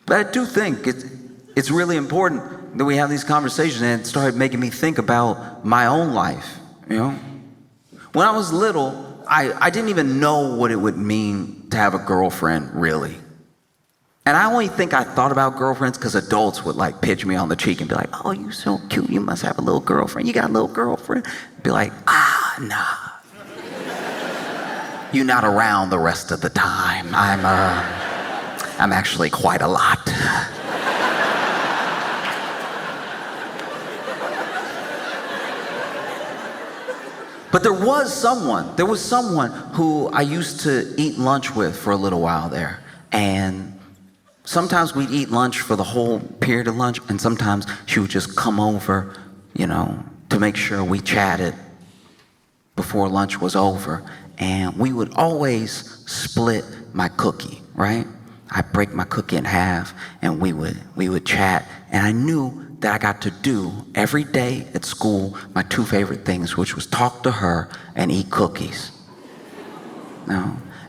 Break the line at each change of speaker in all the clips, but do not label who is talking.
But I do think it's really important that we have these conversations, and it started making me think about my own life, you know? When I was little, I didn't even know what it would mean to have a girlfriend, really. And I only think I thought about girlfriends because adults would like pitch me on the cheek and be like, oh, you so cute, you must have a little girlfriend. You got a little girlfriend? Be like, nah. You're not around the rest of the time. I'm actually quite a lot. But there was someone who I used to eat lunch with for a little while there. And sometimes we'd eat lunch for the whole period of lunch, and sometimes she would just come over, to make sure we chatted before lunch was over. And we would always split my cookie, right? I'd break my cookie in half, and we would chat. And I knew that I got to do every day at school my two favorite things, which was talk to her and eat cookies.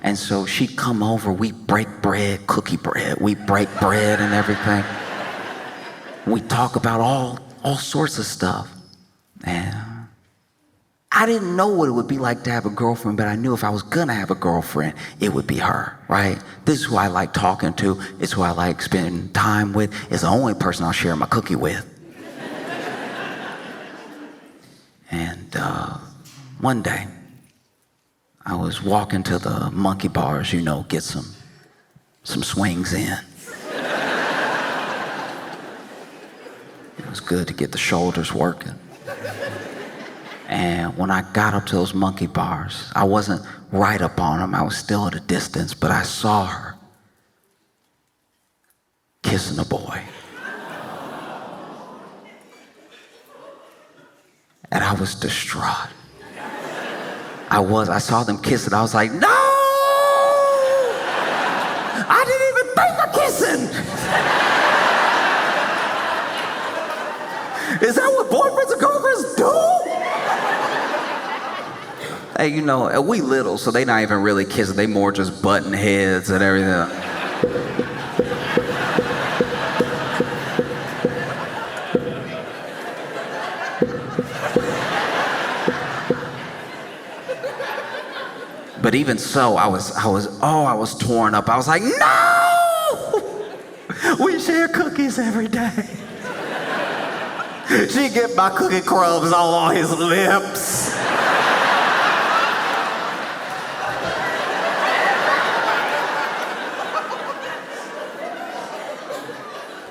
And so she'd come over, we break bread, cookie bread, we break bread and everything. We talk about all sorts of stuff. And I didn't know what it would be like to have a girlfriend, but I knew if I was gonna have a girlfriend, it would be her, right? This is who I like talking to. It's who I like spending time with. It's the only person I'll share my cookie with. And one day, I was walking to the monkey bars, get some swings in. It was good to get the shoulders working. And when I got up to those monkey bars, I wasn't right up on them. I was still at a distance, but I saw her kissing a boy. And I was distraught. I saw them kissing. I was like, no! I didn't even think of kissing! Is that what boyfriends and girlfriends do? Hey, we little, so they not even really kissing. They more just butting heads and everything. But even so, I was torn up. I was like, no! We share cookies every day. She'd get my cookie crumbs all on his lips.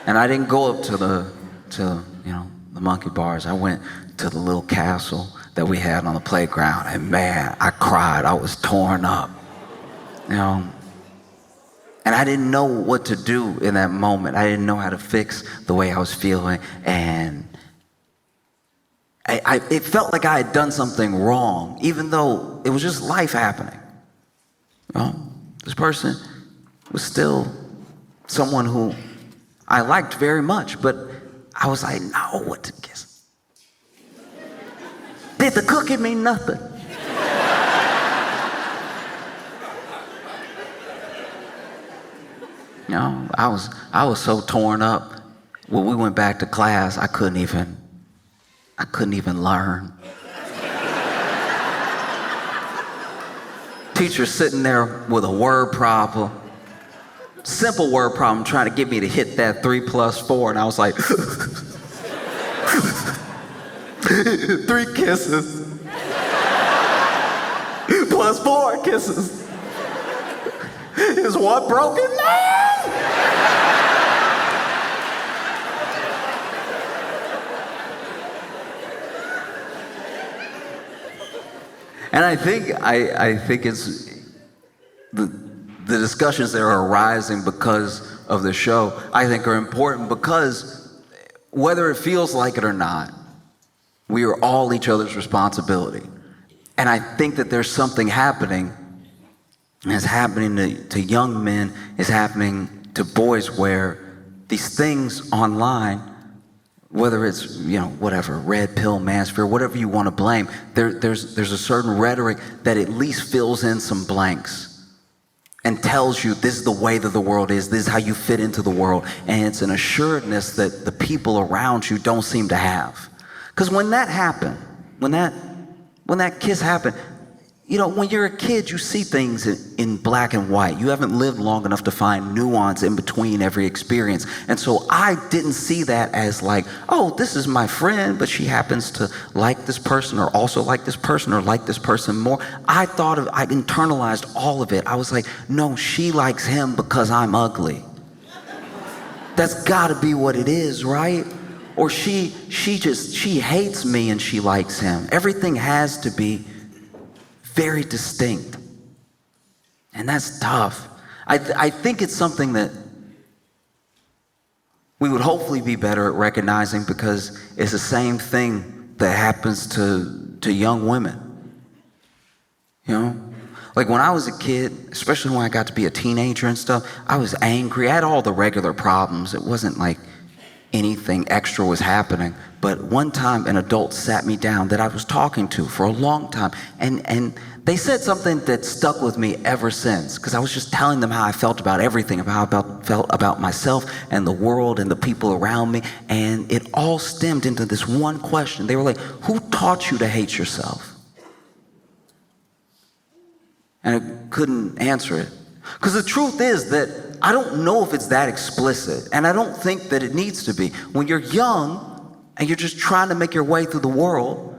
And I didn't go up to the monkey bars. I went to the little castle that we had on the playground, and man, I cried. I was torn up, And I didn't know what to do in that moment. I didn't know how to fix the way I was feeling, and it felt like I had done something wrong, even though it was just life happening. This person was still someone who I liked very much, but I was like, no, what to kiss? Did the cookie mean nothing? I was so torn up. When we went back to class, I couldn't even learn. Teacher sitting there with a word problem. Simple word problem, trying to get me to hit that 3 + 4, and I was like, 3 kisses plus 4 kisses is one broken man. And I think it's the discussions that are arising because of the show, I think are important because whether it feels like it or not, we are all each other's responsibility. And I think that there's something happening, and it's happening to young men, it's happening to boys, where these things online, whether it's, whatever, red pill, manosphere, whatever you want to blame, there's a certain rhetoric that at least fills in some blanks. and tells you this is the way that the world is, this is how you fit into the world. And it's an assuredness that the people around you don't seem to have. Because when that happened, when that kiss happened, when you're a kid, you see things in black and white. You haven't lived long enough to find nuance in between every experience. And so I didn't see that as like, oh, this is my friend, but she happens to like this person or also like this person or like this person more. I internalized all of it. I was like, no, she likes him because I'm ugly. That's gotta be what it is, right? Or she hates me and she likes him. Everything has to be very distinct. And that's tough. I think it's something that we would hopefully be better at recognizing, because it's the same thing that happens to young women. Like when I was a kid, especially when I got to be a teenager and stuff, I was angry. I had all the regular problems. It wasn't like anything extra was happening. But one time an adult sat me down that I was talking to for a long time, and they said something that stuck with me ever since, because I was just telling them how I felt about everything, about how I felt about myself and the world and the people around me, and it all stemmed into this one question. They were like, who taught you to hate yourself? And I couldn't answer it. Because the truth is that I don't know if it's that explicit, and I don't think that it needs to be. When you're young and you're just trying to make your way through the world,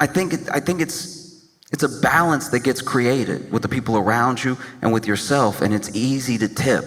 I think it's a balance that gets created with the people around you and with yourself, and it's easy to tip,